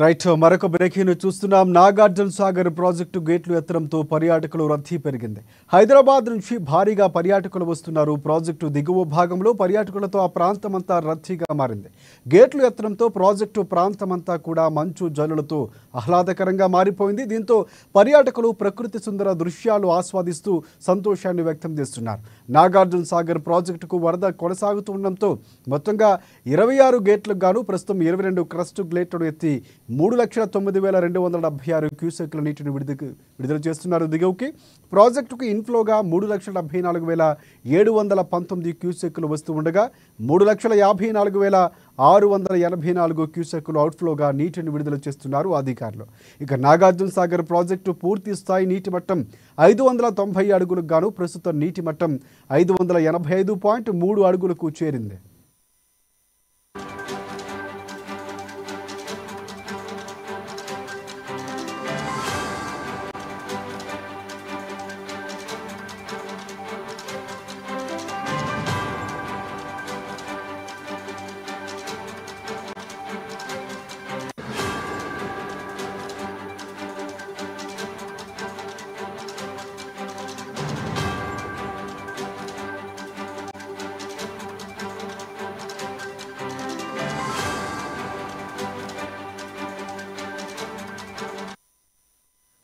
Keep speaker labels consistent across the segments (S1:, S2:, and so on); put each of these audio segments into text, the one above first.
S1: Right మరొక breaking చూస్తున్నాం. Nagarjuna Sagar project గేట్లు ఎత్తడంతో పర్యాటకులు రద్దీ పెరిగింది. హైదరాబాద్ నుంచి భారీగా పర్యాటకులు వస్తున్నారు. ప్రాజెక్టు దిగువ భాగంలో పర్యాటకులతో ఆ ప్రాంతమంతా రద్దీగా మారింది. గేట్లు ఎత్తడంతో ప్రాజెక్టు ప్రాంతమంతా కూడా మంచు జల్లులతో ఆహ్లాదకరంగా మారిపోయింది. దీంతో పర్యాటకులు ప్రకృతి సుందర దృశ్యాలు ఆస్వాదిస్తూ సంతోషాన్ని వ్యక్తం చేస్తున్నారు. నాగార్జున సాగర్ ప్రాజెక్టుకు వరద కొనసాగుతుండటంతో మొత్తంగా 26 గేట్లకు గాను ప్రస్తుతం 22 క్రస్ట్ గేట్లను ఎత్తి 3,09,276 క్యూసెక్ల నీటిని విడుదల చేస్తున్నారు దిగువకి. ప్రాజెక్టుకు ఇన్ఫ్లోగా 3,74,719 క్యూసెక్లు వస్తూ ఉండగా 3,54,684 క్యూసెక్లు అవుట్ఫ్లోగా నీటిని విడుదల చేస్తున్నారు అధికారులు. ఇక నాగార్జున సాగర్ ప్రాజెక్టు పూర్తి స్థాయి నీటి మట్టం 590 అడుగులకు గాను ప్రస్తుతం నీటి మట్టం 585.3 అడుగులకు చేరింది.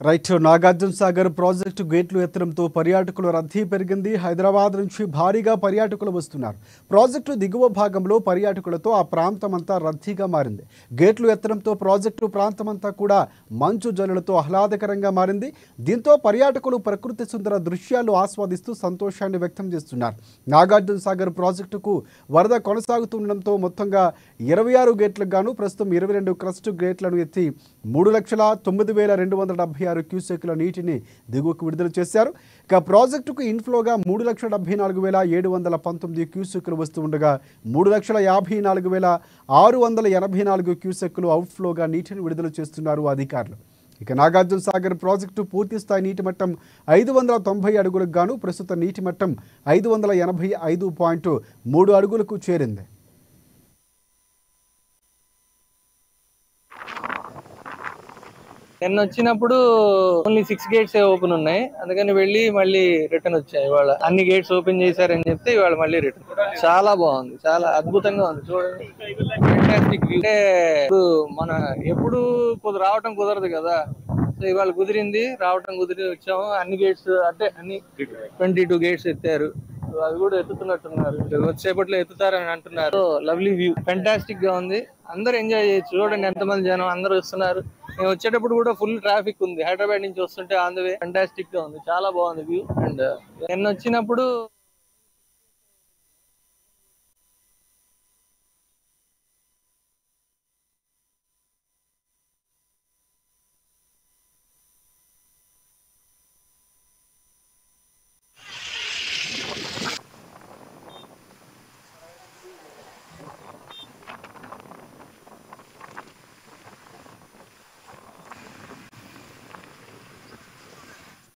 S1: రైట్ నాగార్జున సాగర్ ప్రాజెక్టు గేట్లు ఎత్తడంతో పర్యాటకుల రద్దీ పెరిగింది. హైదరాబాద్ నుంచి భారీగా పర్యాటకులు వస్తున్నారు. ప్రాజెక్టు దిగువ భాగంలో పర్యాటకులతో ఆ ప్రాంతమంతా రద్దీగా మారింది. గేట్లు ఎత్తడంతో ప్రాజెక్టు ప్రాంతమంతా కూడా మంచు జల్లులతో ఆహ్లాదకరంగా మారింది. దీంతో పర్యాటకులు ప్రకృతి సుందర దృశ్యాలు ఆస్వాదిస్తూ సంతోషాన్ని వ్యక్తం చేస్తున్నారు. నాగార్జున సాగర్ ప్రాజెక్టుకు వరద కొనసాగుతుండటంతో మొత్తంగా 26 గేట్లకు గాను ప్రస్తుతం 22 క్రస్ట్ గేట్లను ఎత్తి 3,09,276 క్యూసెక్ల నీటిని దిగువకు విడుదల చేశారు. ఇక ప్రాజెక్టుకు ఇన్ఫ్లోగా 3,74,719 క్యూసెక్లు వస్తూ ఉండగా 3,54,684 క్యూసెక్లు అవుట్ఫ్లోగా నీటిని విడుదల చేస్తున్నారు అధికారులు. ఇక నాగార్జున సాగర్ ప్రాజెక్టు పూర్తి స్థాయి నీటి మట్టం 590 అడుగులకు గాను ప్రస్తుత నీటి మట్టం 585.3 అడుగులకు చేరింది.
S2: నిన్న వచ్చినప్పుడు ఓన్లీ 6 గేట్స్ ఓపెన్ ఉన్నాయి, అందుకని వెళ్ళి మళ్ళీ రిటర్న్ వచ్చాయి. ఇవాళ అన్ని గేట్స్ ఓపెన్ చేశారని చెప్తే ఇవాళ మళ్ళీ రిటర్న్. చాలా బాగుంది, చాలా అద్భుతంగా ఉంది. చూడండి, ఫ్యాంటాస్టిక్ వ్యూ. అంటే ఇప్పుడు మన ఎప్పుడు రావటం కుదరదు కదా, సో ఇవాళ కుదిరింది, రావటం కుదిరి వచ్చాము. అన్ని గేట్స్ అంటే అన్ని 22 గేట్స్ ఎత్తారు. అవి కూడా ఎత్తుతున్నట్టున్నారు, వచ్చేపట్లో ఎత్తుతారని అంటున్నారు. లవ్లీ వ్యూ, ఫెంటాస్టిక్ గా ఉంది. అందరూ ఎంజాయ్ చేయొచ్చు. చూడండి ఎంతమంది జనం అందరూ వస్తున్నారు. మేము వచ్చేటప్పుడు కూడా ఫుల్ ట్రాఫిక్ ఉంది. హైదరాబాద్ నుంచి వస్తుంటే ఆన్ ద వే. ఫెంటాస్టిక్ గా ఉంది, చాలా బాగుంది వ్యూ. అండ్ నిన్న వచ్చినప్పుడు